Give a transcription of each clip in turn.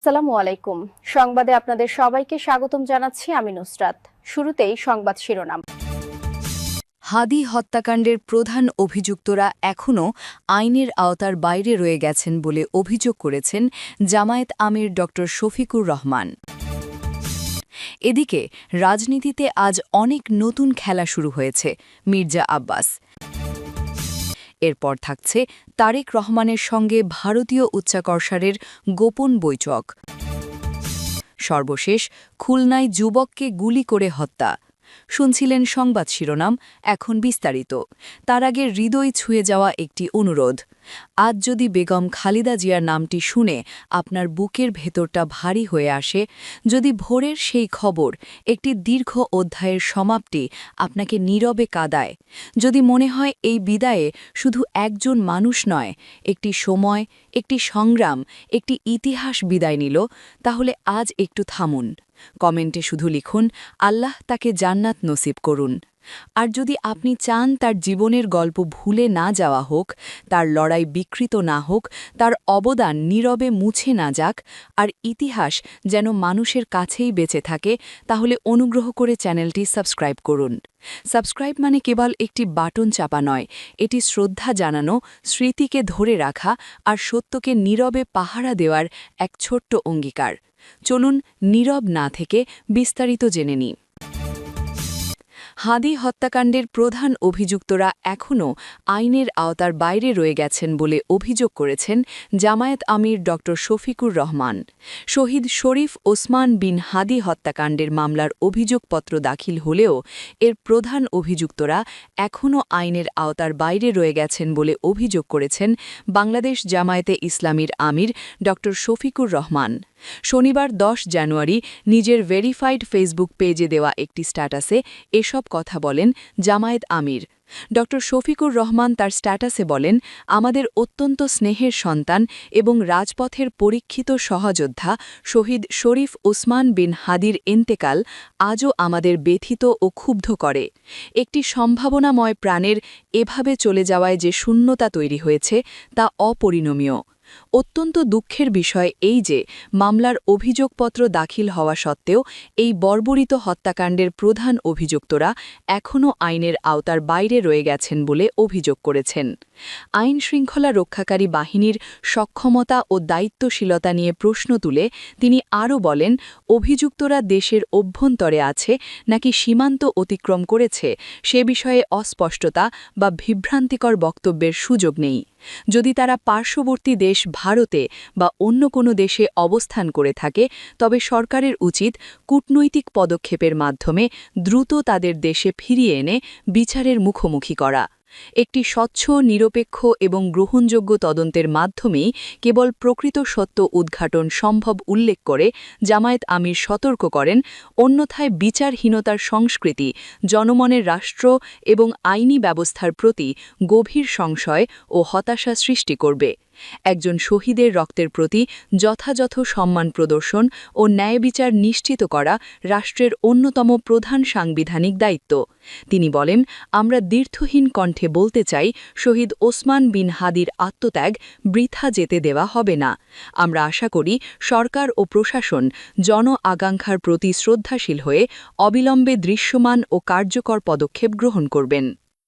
আসসালামু আলাইকুম। সংবাদে আপনাদের সবাইকে স্বাগতম জানাচ্ছি আমি নুসরাত। শুরুতেই সংবাদ শিরোনাম। হাদি হত্যাকাণ্ডের প্রধান অভিযুক্তরা এখনও আইনের আওতার বাইরে রয়ে গেছেন বলে অভিযোগ করেছেন জামায়াত আমির ড শফিকুর রহমান। এদিকে রাজনীতিতে আজ অনেক নতুন খেলা শুরু হয়েছে মির্জা আব্বাস। এরপর থাকছে তারেক রহমানের সঙ্গে ভারতীয় উচ্চাকর্ষারের গোপন বৈঠক। সর্বশেষ খুলনায় যুবককে গুলি করে হত্যা। শুনছিলেন সংবাদ শিরোনাম, এখন বিস্তারিত। তার আগে হৃদয় ছুঁয়ে যাওয়া একটি অনুরোধ। আজ যদি বেগম খালেদা জিয়ার নামটি শুনে আপনার বুকের ভেতরটা ভারী হয়ে আসে, যদি ভোরের সেই খবর একটি দীর্ঘ অধ্যায়ের সমাপ্তি আপনাকে নীরবে কাঁদায়, যদি মনে হয় এই বিদায়ে শুধু একজন মানুষ নয়, একটি সময়, একটি সংগ্রাম, একটি ইতিহাস বিদায় নিল, তাহলে আজ একটু থামুন। কমেন্টে শুধু লিখুন, আল্লাহ তাকে জান্নাত নসিব করুন। আর যদি আপনি চান তার জীবনের গল্প ভুলে না যাওয়া হোক, তার লড়াই বিকৃত না হোক, তার অবদান নীরবে মুছে না যাক, আর ইতিহাস যেন মানুষের কাছেই বেঁচে থাকে, তাহলে অনুগ্রহ করে চ্যানেলটি সাবস্ক্রাইব করুন। সাবস্ক্রাইব মানে কেবল একটি বাটন চাপা নয়, এটি শ্রদ্ধা জানানো, স্মৃতিকে ধরে রাখা আর সত্যকে নীরবে পাহারা দেওয়ার এক ছোট্ট অঙ্গীকার। চলুন নীরব না থেকে বিস্তারিত জেনে নিই। হাদি হত্যাকাণ্ডের প্রধান অভিযুক্তরা এখনও আইনের আওতার বাইরে রয়ে গেছেন বলে অভিযোগ করেছেন জামায়াত আমির ড শফিকুর রহমান। শহীদ শরীফ ওসমান বিন হাদি হত্যাকাণ্ডের মামলার অভিযোগপত্র দাখিল হলেও এর প্রধান অভিযুক্তরা এখনও আইনের আওতার বাইরে রয়ে গেছেন বলে অভিযোগ করেছেন বাংলাদেশ জামায়াতে ইসলামীর আমির ড শফিকুর রহমান। শনিবার 10 জানুয়ারি নিজের ভেরিফাইড ফেসবুক পেজে দেওয়া একটি স্ট্যাটাসে এসব কথা বলেন জামায়াত আমির। ড শফিকুর রহমান তার স্ট্যাটাসে বলেন, আমাদের অত্যন্ত স্নেহের সন্তান এবং রাজপথের পরীক্ষিত সহযোদ্ধা শহীদ শরীফ ওসমান বিন হাদির ইন্তেকাল আজও আমাদের ব্যথিত ও ক্ষুব্ধ করে। একটি সম্ভাবনাময় প্রাণের এভাবে চলে যাওয়ায় যে শূন্যতা তৈরি হয়েছে তা অপরিণমীয়। অত্যন্ত দুঃখের বিষয় এই যে মামলার অভিযোগপত্র দাখিল হওয়া সত্ত্বেও এই বর্বরিত হত্যাকাণ্ডের প্রধান অভিযুক্তরা এখনও আইনের আওতার বাইরে রয়ে গেছেন বলে অভিযোগ করেছেন। আইন শৃঙ্খলা রক্ষাকারী বাহিনীর সক্ষমতা ও দায়িত্বশীলতা নিয়ে প্রশ্ন তুলে তিনি আরও বলেন, অভিযুক্তরা দেশের অভ্যন্তরে আছে নাকি সীমান্ত অতিক্রম করেছে সে বিষয়ে অস্পষ্টতা বা বিভ্রান্তিকর বক্তব্যের সুযোগ নেই। যদি তারা পার্শ্ববর্তী দেশ ভারতে বা অন্য কোনো দেশে অবস্থান করে থাকে, তবে সরকারের উচিত কূটনৈতিক পদক্ষেপের মাধ্যমে দ্রুত তাদের দেশে ফিরিয়ে এনে বিচারের মুখোমুখি করা। একটি স্বচ্ছ, নিরপেক্ষ এবং গ্রহণযোগ্য তদন্তের মাধ্যমেই কেবল প্রকৃত সত্য উদ্ঘাটন সম্ভব উল্লেখ করে জামায়াত আমির সতর্ক করেন, অন্যথায় বিচারহীনতার সংস্কৃতি জনমনের রাষ্ট্র এবং আইনি ব্যবস্থার প্রতি গভীর সংশয় ও হতাশা সৃষ্টি করবে। একজন শহীদের রক্তের প্রতি যথাযথ সম্মান প্রদর্শন ও ন্যায়বিচার নিশ্চিত করা রাষ্ট্রের অন্যতম প্রধান সাংবিধানিক দায়িত্ব। তিনি বলেন, আমরা দীর্ঘহীন কণ্ঠে বলতে চাই, শহীদ ওসমান বিন হাদির আত্মত্যাগ বৃথা যেতে দেওয়া হবে না। আমরা আশা করি সরকার ও প্রশাসন জন আকাঙ্ক্ষার প্রতি শ্রদ্ধাশীল হয়ে অবিলম্বে দৃশ্যমান ও কার্যকর পদক্ষেপ গ্রহণ করবেন।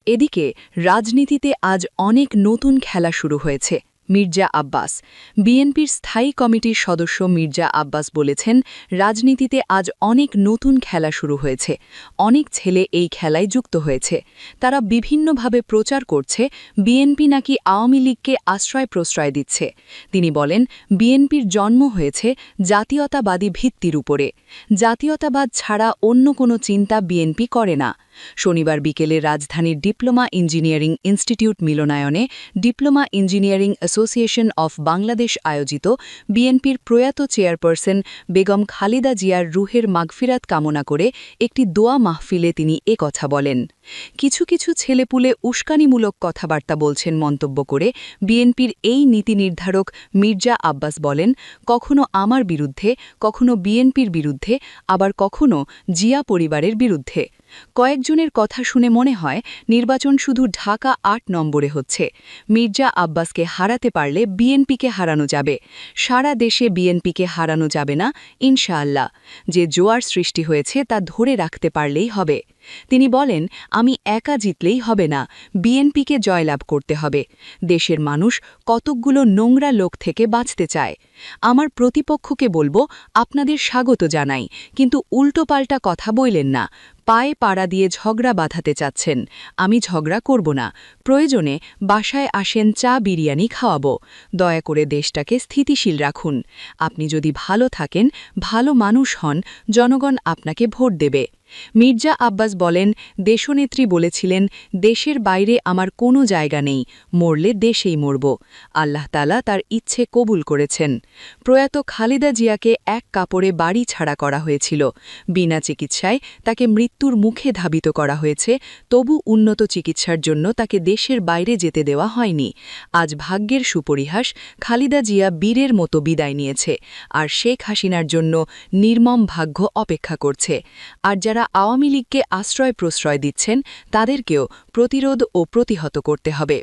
এদিকে রাজনীতিতে আজ অনেক নতুন খেলা শুরু হয়েছে। মির্জা আব্বাস। বিএনপির স্থায়ী কমিটির সদস্য মির্জা আব্বাস বলেছেন, রাজনীতিতে আজ অনেক নতুন খেলা শুরু হয়েছে। অনেক ছেলে এই খেলায় যুক্ত হয়েছে। তারা বিভিন্নভাবে প্রচার করছে বিএনপি নাকি আওয়ামী লীগকে আশ্রয় প্রশ্রয় দিচ্ছে। তিনি বলেন, বিএনপির জন্ম হয়েছে জাতীয়তাবাদী ভিত্তির উপরে। জাতীয়তাবাদ ছাড়া অন্য কোনো চিন্তা বিএনপি করে না। শনিবার বিকেলে রাজধানীর ডিপ্লোমা ইঞ্জিনিয়ারিং ইনস্টিটিউট মিলনায়নে diploma engineering association of Bangladesh আয়োজিত বিএনপির প্রয়াত চেয়ারপারসন বেগম খালেদা জিয়ার রুহের মাগফিরাত কামনা করে একটি দোয়া মাহফিলে তিনি কথা বলেন। কিছু কিছু ছেলেপুলে উস্কানিমূলক কথাবার্তা বলছেন মন্তব্য করে বিএনপির এই নীতি নির্ধারক মির্জা আব্বাস বলেন, কখনো আমার বিরুদ্ধে, কখনো বিএনপির বিরুদ্ধে, আবার কখনো জিয়া পরিবারের বিরুদ্ধে। কয়েকজনের কথা শুনে মনে হয় নির্বাচন শুধু ঢাকা ৮ নম্বরে হচ্ছে। মির্জা আব্বাসকে হারাতে পারলে বিএনপিকে হারানো যাবে। সারা দেশে বিএনপিকে হারানো যাবে না, ইনশাআল্লাহ। যে জোয়ার সৃষ্টি হয়েছে তা ধরে রাখতে পারলেই হবে। তিনি বলেন, আমি একা জিতলেই হবে না, বিএনপিকে জয়লাভ করতে হবে। দেশের মানুষ কতকগুলো নোংরা লোক থেকে বাঁচতে চায়। আমার প্রতিপক্ষকে বলবো, আপনাদের স্বাগত জানাই, কিন্তু উল্টোপাল্টা কথা বইলেন না। পায়ে পাড়া দিয়ে ঝগড়া বাঁধাতে চাচ্ছেন। আমি ঝগড়া করব না। প্রয়োজনে বাসায় আসেন, চা বিরিয়ানি খাওয়াবো। দয়া করে দেশটাকে স্থিতিশীল রাখুন। আপনি যদি ভালো থাকেন, ভালো মানুষ হন, জনগণ আপনাকে ভোট দেবে। মির্জা আব্বাস বলেন, দেশনেত্রী বলেছিলেন, দেশের বাইরে আমার কোনো জায়গা নেই, মরলে দেশেই মরব। আল্লাহ তাআলা তার ইচ্ছে কবুল করেছেন। প্রয়াত খালেদা জিয়াকে এক কাপড়ে বাড়ি ছাড়া করা হয়েছিল। বিনা চিকিৎসায় তাকে মৃত্যুর মুখে ধাবিত করা হয়েছে, তবু উন্নত চিকিৎসার জন্য তাকে দেশের বাইরে যেতে দেওয়া হয়নি। আজ ভাগ্যের সুপরিহাস, খালেদা জিয়া বীরের মতো বিদায় নিয়েছে, আর শেখ হাসিনার জন্য নির্মম ভাগ্য অপেক্ষা করছে। আর যারা আওয়ামী লীগকে আশ্রয় প্রশ্রয় দিচ্ছেন, তাদেরকেও প্রতিরোধ ও প্রতিহত করতে হবে।